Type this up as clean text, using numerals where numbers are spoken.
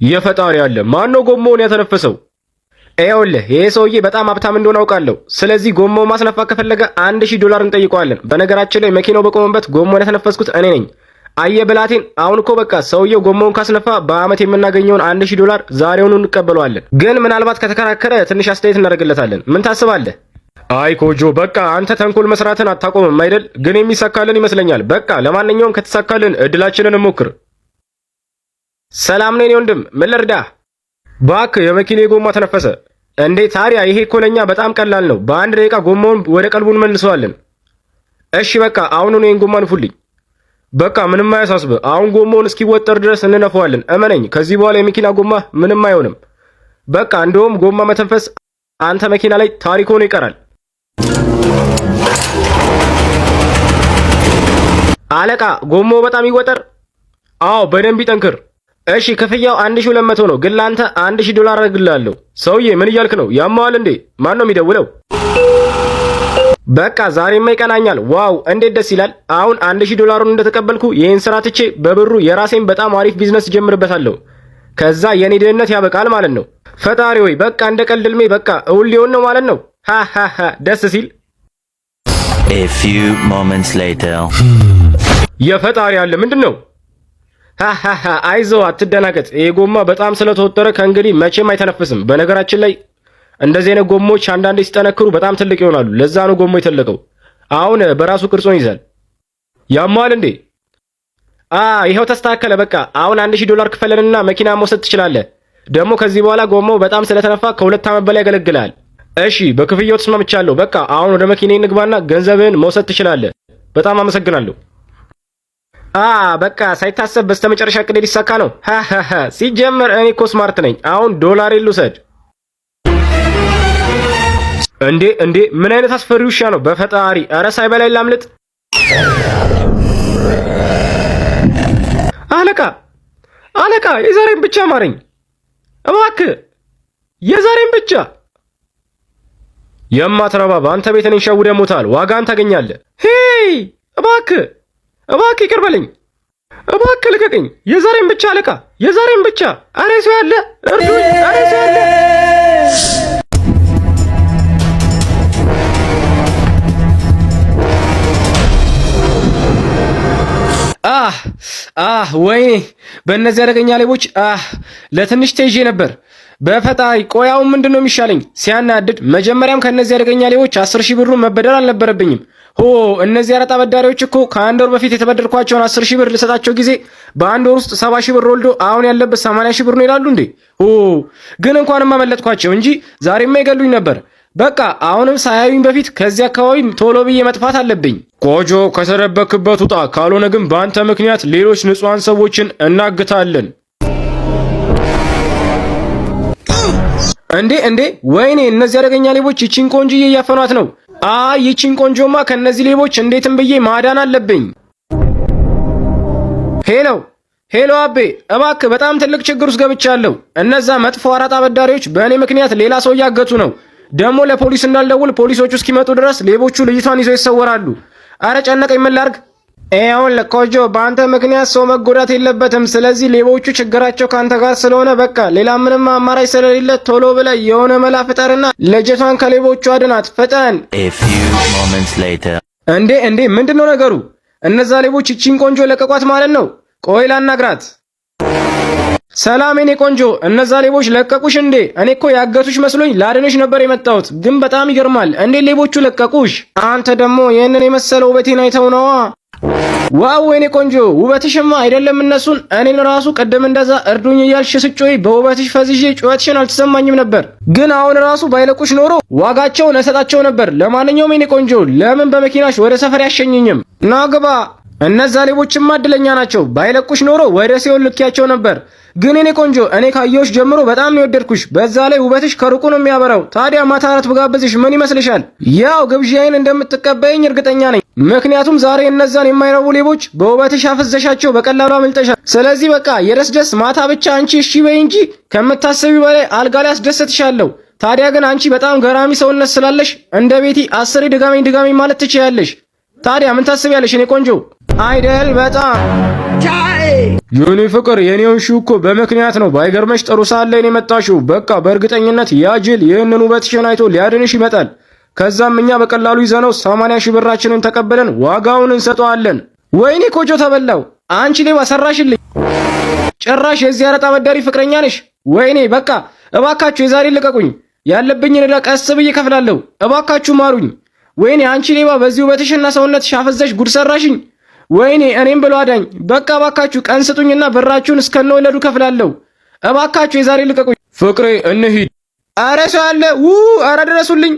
የፈጣሪ ያለ ማን ነው ጎማውን ያተነፈሰው? ይኸውልህ ይሄ ሰውዬ በጣም ሀብታም እንደሆነ አውቃለሁ። ስለዚህ ጎማው ማስነፋት ከፈለገ $1000 እንጠይቀዋለን። በነገራችን ላይ መኪናው በቆመበት ጎማውን ያተነፈስኩት እኔ ነኝ። አየ ብላቴን፣ አሁን እኮ በቃ ሰውየው ጎማውን ካስነፋ በአመት የምናገኘውን $1000 ዛሬውኑ እንቀበለዋለን። ግን ምናልባት ከተከራከረ ትንሽ አስተያየት እናደርግለታለን። ምን ታስባለህ? አይ ኮጆ፣ በቃ አንተ ተንኮል መስራትን አታቆምም አይደል? ግን የሚሳካልን ይመስለኛል። በቃ ለማንኛውም ከተሳካልን እድላችንን እንሞክር። ሰላም ነኝ ወንድም፣ ምን ልርዳህ? እባክህ የመኪኔ ጎማ ተነፈሰ። እንዴ ታዲያ ይሄ እኮ ለኛ በጣም ቀላል ነው። በአንድ ደቂቃ ጎማውን ወደ ቀልቡ እንመልሰዋለን። እሺ በቃ አሁኑኑ ይሄን ጎማ ንፉልኝ። በቃ ምንም አያሳስብህ። አሁን ጎማውን እስኪወጠር ድረስ እንነፋዋለን። እመነኝ፣ ከዚህ በኋላ የመኪና ጎማ ምንም አይሆንም። በቃ እንደውም ጎማ መተንፈስ አንተ መኪና ላይ ታሪክ ሆኖ ይቀራል። አለቃ ጎማው በጣም ይወጠር። አዎ በደንብ ይጠንክር። እሺ ክፍያው 1200 ነው፣ ግን ላንተ $1000 አደርግልሃለሁ። ሰውዬ ምን እያልክ ነው? ያማዋል እንዴ? ማን ነው የሚደውለው? በቃ ዛሬማ ይቀናኛል። ዋው እንዴት ደስ ይላል። አሁን $1000ን እንደተቀበልኩ ይሄን ስራ ትቼ በብሩ የራሴን በጣም አሪፍ ቢዝነስ ጀምርበታለሁ። ከዛ የኔ ድህነት ያበቃል ማለት ነው። ፈጣሪ ሆይ በቃ እንደ ቀልድ ህልሜ በቃ እውን ሊሆን ነው ማለት ነው። ሃሃሃ ደስ ሲል። A few moments later የፈጣሪ ያለ ምንድነው? ሃሃሃ አይዞ አትደናገጥ። ይሄ ጎማ በጣም ስለተወጠረ ከእንግዲህ መቼም አይተነፍስም። በነገራችን ላይ እንደዚህ አይነት ጎማዎች አንዳንዴ ሲጠነክሩ በጣም ትልቅ ይሆናሉ። ለዛ ነው ጎማው የተለቀው። አሁን በራሱ ቅርጹን ይዛል። ያማል እንዴ? ይሄው ተስተካከለ። በቃ አሁን $1000 ክፈለንና መኪና መውሰድ ትችላለህ። ደግሞ ከዚህ በኋላ ጎማው በጣም ስለተነፋ ከ2 ዓመት በላይ ያገለግላል። እሺ በክፍያው ተስማምቻለሁ። በቃ አሁን ወደ መኪናዬ እንግባና ገንዘብህን መውሰድ ትችላለህ። በጣም አመሰግናለሁ። በቃ ሳይታሰብ በስተመጨረሻ ቅዴ ሊሳካ ነው። ሃሃሃ ሲጀመር እኔ እኮ ስማርት ነኝ። አሁን ዶላር ልውሰድ። እንዴ ምን አይነት አስፈሪ ውሻ ነው? በፈጣሪ ኧረ ሳይበላይ ላምልጥ። አለቃ የዛሬን ብቻ ማረኝ እባክህ፣ የዛሬን ብቻ። የማትረባ በአንተ ቤት እኔን ሸውደህ ሞታል። ዋጋን ታገኛለህ። ሄይ እባክህ ይቅር በለኝ እባክህ፣ ልቀቀኝ። የዛሬን ብቻ አለቃ፣ የዛሬን ብቻ። ኧረ ሰው ያለ እርዱኝ! ኧረ ሰው ያለ ወይኔ በእነዚህ አደገኛ ሌቦች ለትንሽ ተይዤ ነበር። በፈጣሪ ቆያው ምንድነው የሚሻለኝ? ሲያናድድ መጀመሪያም ከእነዚህ አደገኛ ሌቦች 10,000 ብሩን መበደር አልነበረብኝም። እነዚህ አረጣ በዳሪዎች እኮ ከአንድ ወር በፊት የተበደርኳቸውን 10,000 ብር ልሰጣቸው ጊዜ በአንድ ወር ውስጥ 70,000 ብር ወልዶ አሁን ያለበት 80,000 ብር ነው ይላሉ እንዴ? ግን እንኳንም አመለጥኳቸው እንጂ ዛሬማ ይገሉኝ ነበር። በቃ አሁንም ሳያዩኝ በፊት ከዚህ አካባቢ ቶሎ ብዬ መጥፋት አለብኝ። ቆጆ ከተደበክበት ውጣ፣ ካልሆነ ግን በአንተ ምክንያት ሌሎች ንጹሃን ሰዎችን እናግታለን። እንዴ ወይኔ እነዚህ አደገኛ ሌቦች ይቺን ቆንጆዬ እያፈኗት ነው። ይቺን ቆንጆማ ከነዚህ ሌቦች እንዴትም ብዬ ማዳን አለብኝ። ሄሎ አቤ፣ እባክህ በጣም ትልቅ ችግር ውስጥ ገብቻለሁ። እነዛ መጥፎ አራጣ በዳሪዎች በእኔ ምክንያት ሌላ ሰው እያገቱ ነው። ደግሞ ለፖሊስ እንዳልደውል ፖሊሶቹ እስኪመጡ ድረስ ሌቦቹ ልጅቷን ይዘው ይሰወራሉ። አረ ጨነቀኝ፣ ምን ላድርግ? ይኸውልህ ኮጆ፣ በአንተ ምክንያት ሰው መጎዳት የለበትም። ስለዚህ ሌቦቹ ችግራቸው ካንተ ጋር ስለሆነ በቃ ሌላ ምንም አማራጭ ስለሌለ ቶሎ ብለህ የሆነ መላ ፍጠርና ልጅቷን ከሌቦቹ አድናት፣ ፍጠን። እንዴ ምንድነው ነገሩ? እነዛ ሌቦች እቺን ቆንጆ ለቀቋት ማለት ነው? ቆይ ላናግራት። ሰላም የኔ ቆንጆ፣ እነዛ ሌቦች ለቀቁሽ እንዴ? እኔ እኮ ያገቱሽ መስሎኝ ላድንሽ ነበር የመጣሁት፣ ግን በጣም ይገርማል። እንዴ ሌቦቹ ለቀቁሽ? አንተ ደግሞ ይህንን የመሰለ ውበቴን አይተው ነዋ። ዋው የኔ ቆንጆ፣ ውበትሽማ አይደለም እነሱን እኔን ራሱ ቀደም እንደዛ እርዱኝ እያልሽ ስጮይ በውበትሽ ፈዝዤ ጩኸትሽን አልተሰማኝም ነበር። ግን አሁን ራሱ ባይለቁሽ ኖሮ ዋጋቸውን እሰጣቸው ነበር። ለማንኛውም የኔ ቆንጆ ለምን በመኪናሽ ወደ ሰፈር ያሸኝኝም? ናግባ። እነዛ ሌቦችማ እድለኛ ናቸው። ባይለቁሽ ኖሮ ወደ ሲኦል ልኪያቸው ነበር። ግን የኔ ቆንጆ እኔ ካየሁሽ ጀምሮ በጣም ነው የወደድኩሽ። በዛ ላይ ውበትሽ ከሩቁ ነው የሚያበራው። ታዲያ ማታ እራት ብጋብዝሽ ምን ይመስልሻል? ያው ግብዣዬን እንደምትቀበይኝ እርግጠኛ ነኝ። ምክንያቱም ዛሬ እነዛን የማይረቡ ሌቦች በውበትሽ አፍዘሻቸው በቀላሉ አምልጠሻል። ስለዚህ በቃ የደስ ማታ ብቻ አንቺ እሺ በይ እንጂ ከምታስቢው በላይ አልጋ ላይ አስደሰትሻለሁ። ታዲያ ግን አንቺ በጣም ገራሚ ሰውነት ስላለሽ እንደ ቤቲ 10 ድጋሚ ማለት ትችያለሽ። ታዲያ ምን ታስቢያለሽ? እኔ ቆንጆ አይደል? በጣም የኔ ፍቅር የኔውን ሺው እኮ በምክንያት ነው። ባይገርመሽ ጥሩ ሰዓት ላይ ነው የመጣሽው። በቃ በእርግጠኝነት ያ ጅል ይህንን ውበትሽን አይቶ ሊያድንሽ ይመጣል። ከዛም እኛ በቀላሉ ይዘነው 80 ሺህ ብራችንን ተቀበለን ዋጋውን እንሰጠዋለን። ወይኔ ኮጆ ተበላው። አንቺ ሌባ ሰራሽልኝ። ጭራሽ የዚህ አረጣ አበዳሪ ፍቅረኛ ነሽ? ወይኔ በቃ እባካችሁ የዛሬ ልቀቁኝ። ያለብኝን ዕዳ ቀስ ብዬ ከፍላለሁ። እባካችሁ ማሩኝ። ወይኔ አንቺ ሌባ በዚህ ውበትሽና ሰውነትሽ አፈዘሽ ጉድ ሰራሽኝ። ወይኔ እኔም ብሎ አዳኝ። በቃ እባካችሁ ቀን ስጡኝና ብራችሁን እስከነወለዱ ከፍላለሁ። እባካችሁ የዛሬ ልቀቁኝ። ፍቅሬ እንሂድ። አረ ሰው አለ። አረ ድረሱልኝ።